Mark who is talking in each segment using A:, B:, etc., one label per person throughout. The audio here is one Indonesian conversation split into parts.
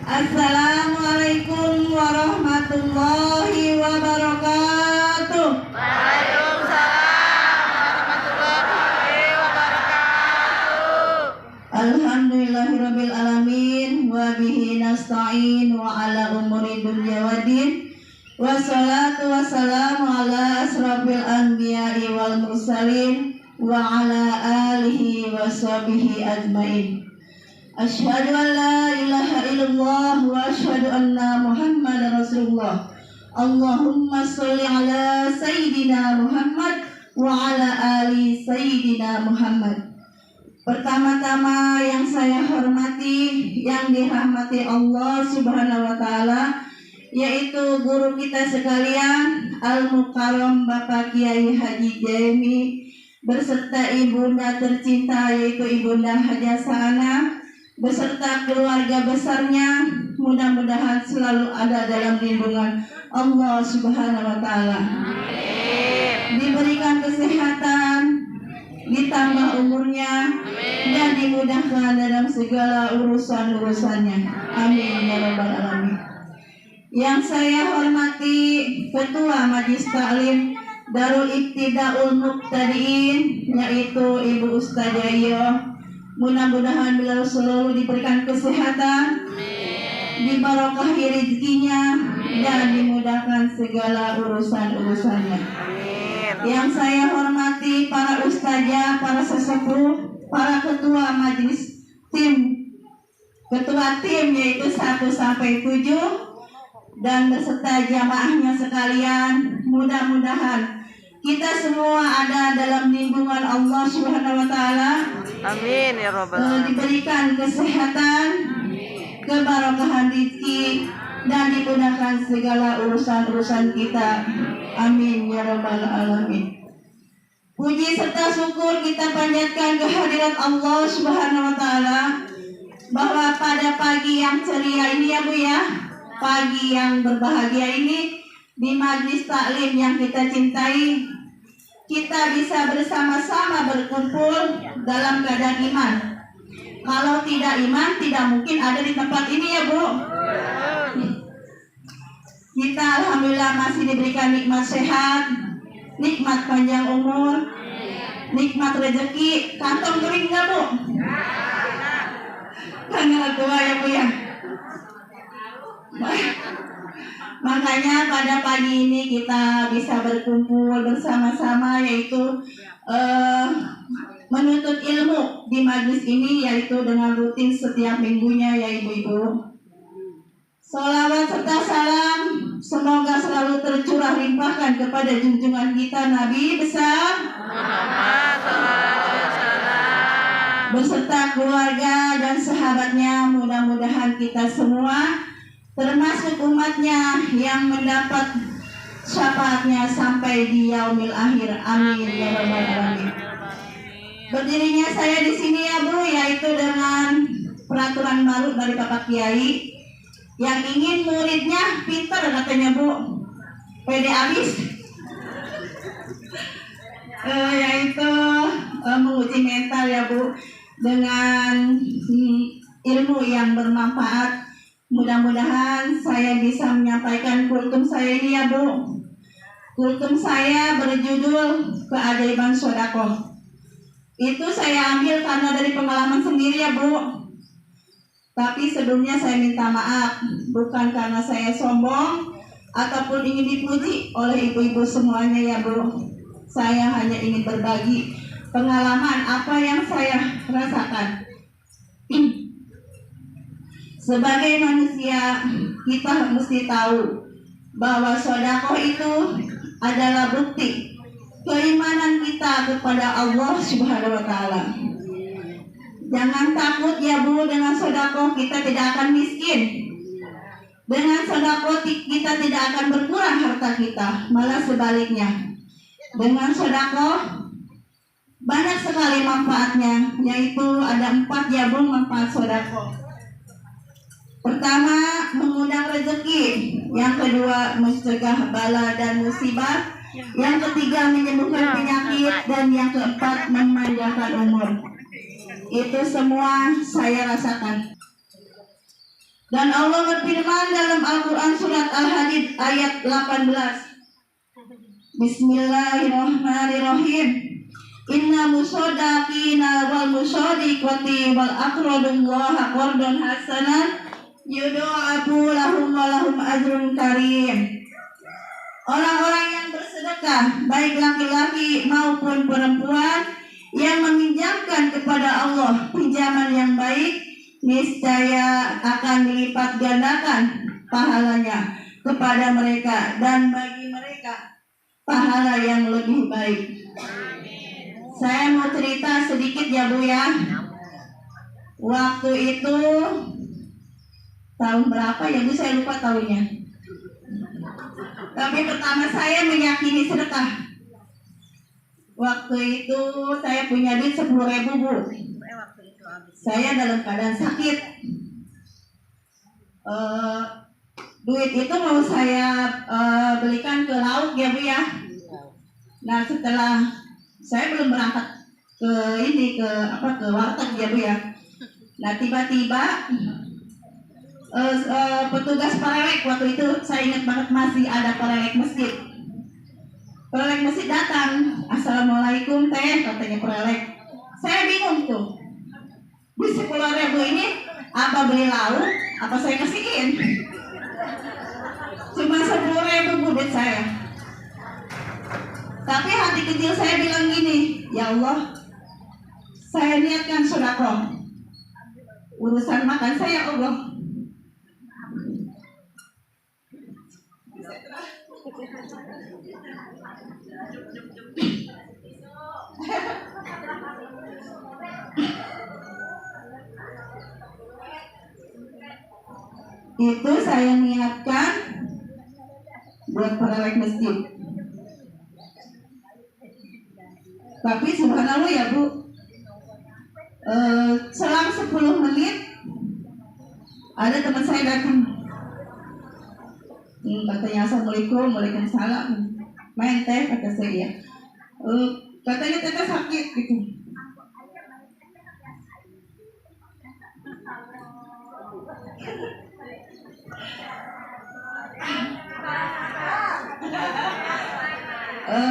A: Assalamualaikum warahmatullahi wabarakatuh.
B: Waalaikumsalam warahmatullahi wabarakatuh.
A: Alhamdulillahirabbil alamin wa bihi nasta'in wa ala umuri dunya waddin. Wassalatu wassalamu ala asrofil anbiya'i wal mursalin wa ala alihi wa sahbihi ajmain. Asyhadu an la ilaha illallah wa asyhadu anna Muhammadar Rasulullah. Allahumma sholli ala sayyidina Muhammad wa ala ali sayyidina Muhammad. Pertama-tama yang saya hormati, yang dirahmati Allah Subhanahu wa taala, yaitu guru kita sekalian Al-Mukarram Bapak Kiai Haji Jaimi beserta ibunda tercinta yaitu Ibunda Hajah Sana beserta keluarga besarnya, mudah-mudahan selalu ada dalam lindungan Allah Subhanahu wa taala. Diberikan kesehatan, ditambah umurnya, dan dimudahkan dalam segala urusan-urusannya. Amin ya rabbal alamin. Yang saya hormati Ketua Majelis Taklim Darul Ibtidaul Muqtadiin yaitu Ibu Ustazah Iyo. Mudah-mudahan beliau selalu diberikan kesehatan, diberkahi rezekinya, dan dimudahkan segala urusan-urusannya. Yang saya hormati para ustazah, para sesepuh, para ketua majelis ketua tim yaitu 1 sampai 7 dan beserta jamaahnya sekalian, mudah-mudahan kita semua ada dalam lindungan Allah Subhanahu wa taala.
B: Amin ya rabbal alamin.
A: Diberikan kesehatan, keberkahan rezeki, dan dimudahkan segala urusan-urusan kita. Amin ya rabbal alamin. Puji serta syukur kita panjatkan kehadirat Allah Subhanahu wa taala bahwa pada pagi yang ceria ini ya Bu ya, pagi yang berbahagia ini, di majlis taklim yang kita cintai, kita bisa bersama-sama berkumpul dalam keadaan iman. Kalau tidak iman, tidak mungkin ada di tempat ini ya Bu. Kita alhamdulillah masih diberikan nikmat sehat, nikmat panjang umur, nikmat rezeki. Kantong kering nggak Bu? Karena tua ya Bu ya. Makanya pada pagi ini kita bisa berkumpul bersama-sama yaitu menuntut ilmu di majlis ini yaitu dengan rutin setiap minggunya ya ibu-ibu. Sholawat serta salam semoga selalu tercurah limpahkan kepada junjungan kita Nabi besar beserta keluarga dan sahabatnya. Mudah-mudahan kita semua termasuk umatnya yang mendapat syafaatnya sampai di yaumil akhir. Amin ya rabbal alamin. Berdirinya saya di sini ya Bu yaitu dengan peraturan baru dari Bapak Kiai yang ingin muridnya pintar katanya Bu, pede habis. Yaitu menguji mental ya Bu dengan ilmu yang bermanfaat. Mudah-mudahan saya bisa menyampaikan kultum saya ini ya Bu. Kultum saya berjudul Keajaiban Sodaqoh. Itu saya ambil karena dari pengalaman sendiri ya Bu. Tapi sebelumnya saya minta maaf, bukan karena saya sombong ataupun ingin dipuji oleh ibu-ibu semuanya ya Bu. Saya hanya ingin berbagi pengalaman apa yang saya rasakan. Sebagai manusia, kita mesti tahu bahwa sedekah itu adalah bukti keimanan kita kepada Allah Subhanahu wa taala. Jangan takut ya Bu, dengan sedekah kita tidak akan miskin. Dengan sedekah kita tidak akan berkurang harta kita, malah sebaliknya. Dengan sedekah banyak sekali manfaatnya, yaitu ada 4 ya Bu manfaat sedekah. Pertama, mengundang rezeki. Yang kedua, mencegah bala dan musibah. Yang ketiga, menyembuhkan penyakit. Dan yang keempat, memanjangkan umur. Itu semua saya rasakan. Dan Allah berfirman dalam Al-Quran surat Al-Hadid ayat 18. Bismillahirrahmanirrahim. Inna musodaqina wal musodiqati wal aqradullaha qardan hasanan yudha'afu lahum wa lahum ajrun karim. Orang-orang yang bersedekah, baik laki-laki maupun perempuan, yang meminjamkan kepada Allah pinjaman yang baik, niscaya akan dilipat gandakan pahalanya kepada mereka dan bagi mereka pahala yang lebih baik. Saya mau cerita sedikit ya Bu ya. Waktu itu tahun berapa ya Bu, saya lupa tahunnya. Tapi pertama saya meyakini sedekah. Waktu itu saya punya duit 10.000 Bu. Saya dalam keadaan sakit. Duit itu mau saya belikan ke lauk ya Bu ya. Nah setelah saya belum berangkat ke warteg ya Bu ya. Nah tiba-tiba petugas perelek, waktu itu saya ingat banget masih ada perelek masjid. Perelek masjid datang, assalamualaikum teh, katanya perelek. Saya bingung tuh. Di 10.000 ini apa beli lauk, apa saya kasihin? Cuma 10.000 duit saya. Tapi hati kecil saya bilang gini, ya Allah, saya niatkan sedekah. Urusan makan saya Allah. Itu saya niatkan buat perelek masjid. Tapi subhanallah ya Bu, selang 10 menit ada teman saya datang. Katanya assalamualaikum, waalaikumsalam. Main teh kata saya. Katanya teteh sakit gitu.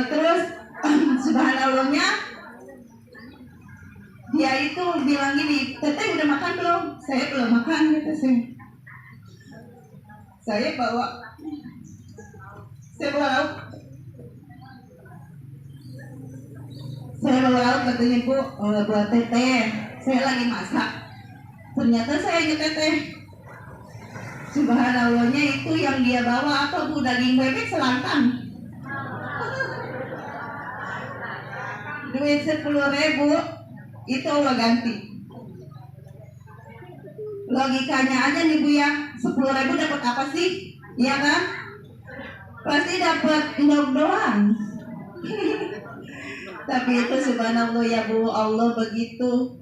A: Terus subhanallahnya dia itu bilang gini, teteh udah makan belum? Saya belum makan gitu sih. Saya bawa lauk. Saya bawa lauk katanya Bu, buat teteh. Saya lagi masak. Ternyata saya ingat teteh. Subhanallahnya itu yang dia bawa apa Bu? Daging bebek selantang. Duit 10.000 itu Allah ganti. Logikanya aja nih Bu ya, 10.000 dapat apa sih? Iya kan? Pasti dapat endog doang. Tapi itu subhanallah ya Bu, Allah begitu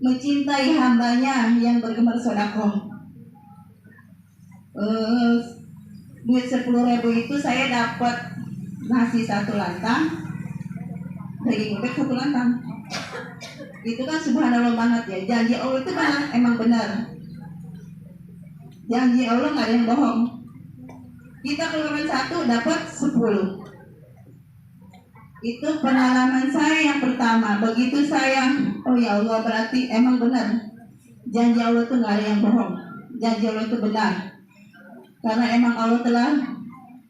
A: mencintai hambanya yang bergemar sedekah. Duit 10.000 itu saya dapat nasi 1 lantang, daging bebek 1 lantang. Itu kan subhanallah banget ya. Janji Allah itu kan emang benar. Janji Allah nggak ada yang bohong. Kita keluaran 1 dapat 10. Itu pengalaman saya yang pertama. Begitu saya, oh ya Allah, berarti emang benar. Janji Allah itu nggak ada yang bohong. Janji Allah itu benar. Karena emang Allah telah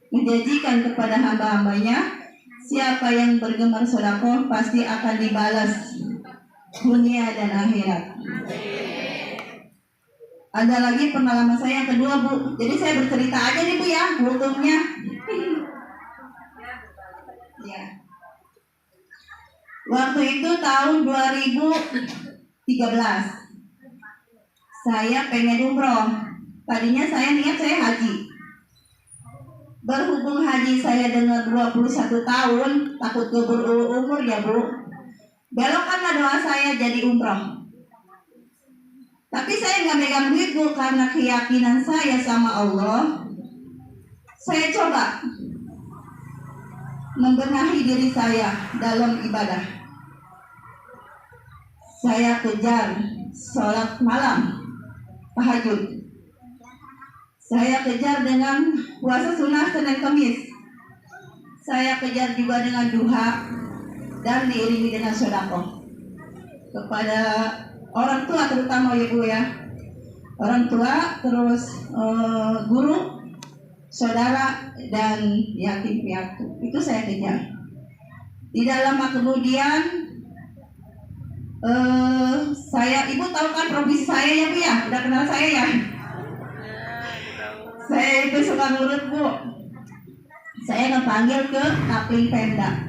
A: menjanjikan kepada hamba-hambanya, siapa yang bergemar sedekah pasti akan dibalas dunia dan akhirat. Ada lagi pengalaman saya yang kedua Bu. Jadi saya bercerita aja nih Bu ya, untungnya. Ya. Waktu itu tahun 2013. Saya pengen umroh. Tadinya saya niat saya haji. Berhubung haji saya dengar 21 tahun, takut keburu umur ya Bu. Belokkanlah doa saya jadi umroh. Tapi saya nggak megang duit Bu, karena keyakinan saya sama Allah. Saya coba membenahi diri saya dalam ibadah. Saya kejar sholat malam, tahajud. Saya kejar dengan puasa sunnah Senin Kamis. Saya kejar juga dengan duha dan diiringi dengan sedekah kepada orang tua, terutama ibu ya, orang tua, terus guru, saudara, dan yatim piatu. Itu saya kejar. Tidak lama kemudian ibu tahu kan profesi saya ya bu ya, udah kenal saya ya. Saya itu suka ngurut bu. Saya ngepanggil ke Kapling Pemda.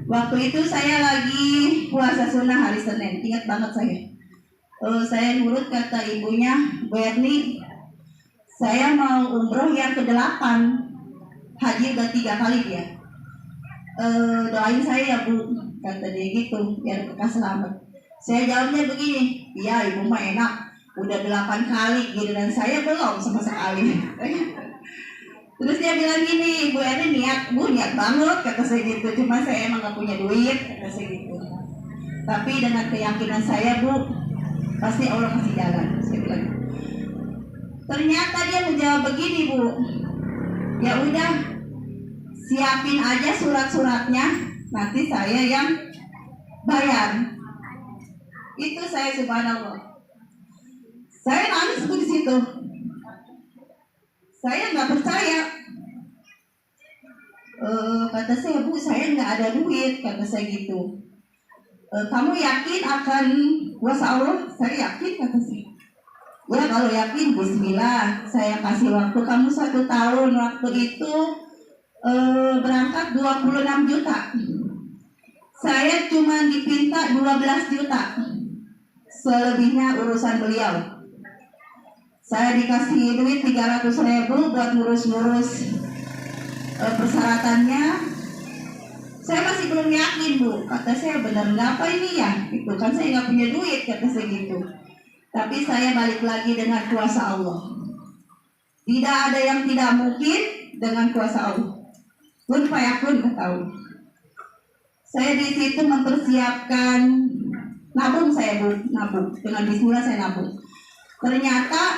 A: Waktu itu saya lagi puasa sunnah hari Senin, ingat banget saya. Saya nurut, kata ibunya, Bu Erni, saya mau umroh yang ke-8, haji udah 3 kali dia. Doain saya ya bu, kata dia gitu, biar bekas selamat. Saya jawabnya begini, iya ibu mah enak, udah 8 kali gitu, dan saya belum sama sekali. Terus dia bilang gini, Bu Erni niat banget, kata saya gitu, cuma saya emang gak punya duit, kata saya gitu. Tapi dengan keyakinan saya bu, pasti Allah kasih jalan, saya bilang. Ternyata dia menjawab begini bu, ya udah siapin aja surat-suratnya, nanti saya yang bayar. Itu saya subhanallah. Saya nangis bu di situ. Saya nggak percaya. Kata saya, bu, saya nggak ada duit, kata saya gitu. Kamu yakin akan kuasa Allah? Saya yakin, kata saya. Ya kalau yakin, bismillah. Saya kasih waktu kamu 1 tahun. Waktu itu berangkat 26 juta. Saya cuma dipinta 12 juta. Selebihnya urusan beliau. Saya dikasih duit 300.000 buat ngurus-ngurus persyaratannya. Saya masih belum yakin bu, kata saya benar nggak apa ini ya, itu kan saya nggak punya duit, kata saya gitu. Tapi saya balik lagi dengan kuasa Allah. Tidak ada yang tidak mungkin dengan kuasa Allah. Kun fayakun, kata Allah. Saya di situ mempersiapkan nabung, saya bu, nabung dengan bismillah saya nabung. Ternyata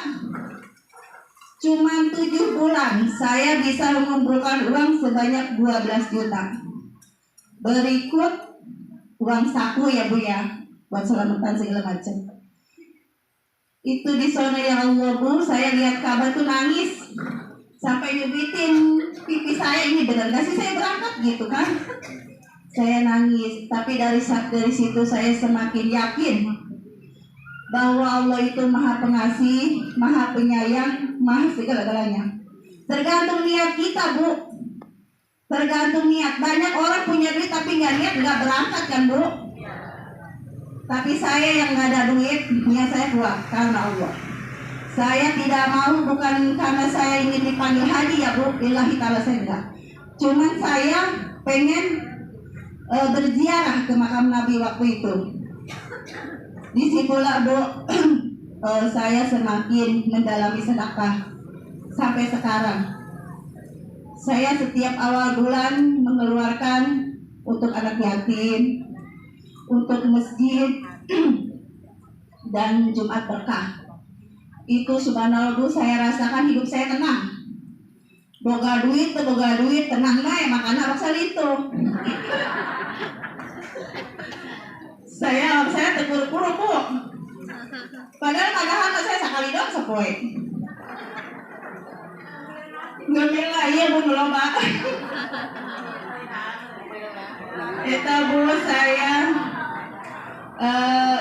A: cuma 7 bulan saya bisa mengumpulkan uang sebanyak 12 juta. Berikut uang saku ya bu ya, buat selamatan segala macam. Itu di sana ya Allah bu, saya lihat kabar tuh nangis sampai nyubitin pipi saya, ini benar gak sih saya berangkat gitu kan? Saya nangis, tapi dari situ saya semakin yakin bahwa Allah itu maha pengasih, maha penyayang, maha segala-galanya. Tergantung niat kita bu, tergantung niat. Banyak orang punya duit tapi nggak niat, nggak berangkat kan bu. Tapi saya yang nggak ada duit, niat saya kuat karena Allah. Saya tidak mau, bukan karena saya ingin dipanggil haji ya bu, lillahi ta'ala, saya enggak. Cuman saya pengen berziarah ke makam Nabi waktu itu. Disitulah bu, saya semakin mendalami sedekah sampai sekarang. Saya setiap awal bulan mengeluarkan untuk anak yatim, untuk masjid, dan Jumat berkah. Itu subhanallah bu, saya rasakan hidup saya tenang. Boga duit, tenang lah ya, makanya bakal itu. Saya tegur-tegur bu. Padahal saya sekali doang sepoe. Ngambil iya bu loba. Itu bu saya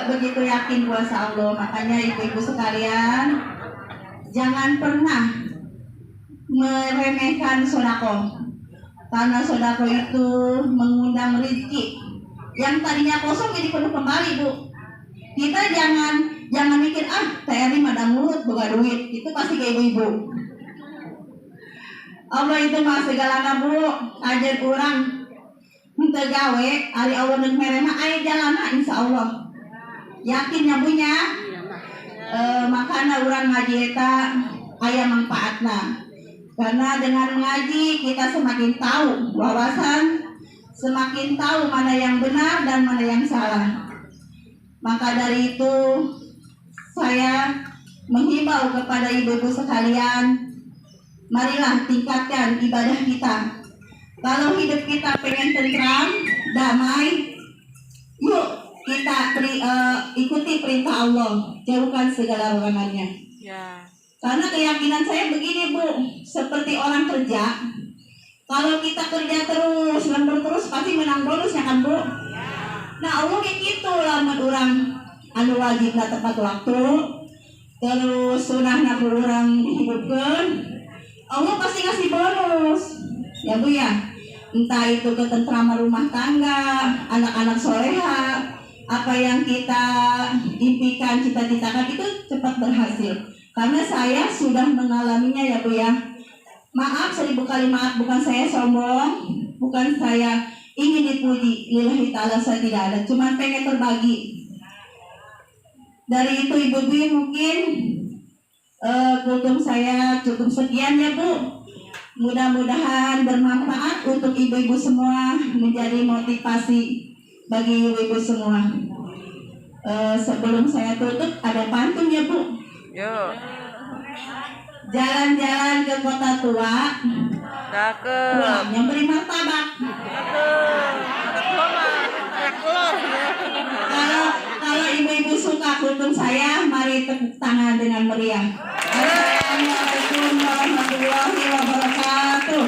A: begitu yakin kuasa Allah. Makanya ibu-ibu sekalian, jangan pernah meremehkan sedekah. Karena sedekah itu mengundang rezeki. Yang tadinya kosong jadi penuh kembali bu. Kita jangan mikir saya ini madang mulut boga duit, itu pasti ke ibu-ibu. Allah itu mah segalana bu, ajar kurang henteu gawe ari Allah neuk mere mah aya jalana insyaallah. Yakin nya bunya. Makana urang ngaji eta aya manfaatna. Karena dengan mengaji kita semakin tahu wawasan, semakin tahu mana yang benar dan mana yang salah. Maka dari itu saya menghimbau kepada ibu-ibu sekalian, marilah tingkatkan ibadah kita. Kalau hidup kita pengen tentram, damai, yuk kita ikuti perintah Allah, jauhkan segala larangannya.
B: Ya.
A: Karena keyakinan saya begini Bu, seperti orang kerja, kalau kita kerja terus, lembur terus, pasti menang bonusnya kan Bu. Nah Allah kayak gitu, lamun orang anu wajib tepat waktu, terus sunahna orang dihidupkan, Allah pasti ngasih bonus, ya Bu ya. Entah itu ketentraman rumah tangga, anak-anak soleha, apa yang kita impikan, cita-citakan itu cepat berhasil. Karena saya sudah mengalaminya ya Bu ya. Maaf 1000 kali maaf, bukan saya sombong, bukan saya ingin dipuji, lillahi ta'ala saya tidak ada, cuma pengen berbagi. Dari itu ibu-ibu mungkin kultum saya cukup sekian ya Bu. Mudah-mudahan bermanfaat untuk ibu-ibu semua, menjadi motivasi bagi ibu-ibu semua. Sebelum saya tutup ada pantun ya Bu.
B: Yuk.
A: Jalan-jalan ke kota tua,
B: Cakep.
A: pulangnya beri martabak. Kalau ibu-ibu suka kultum saya, mari tepuk tangan dengan meriah. Assalamualaikum warahmatullahi wabarakatuh.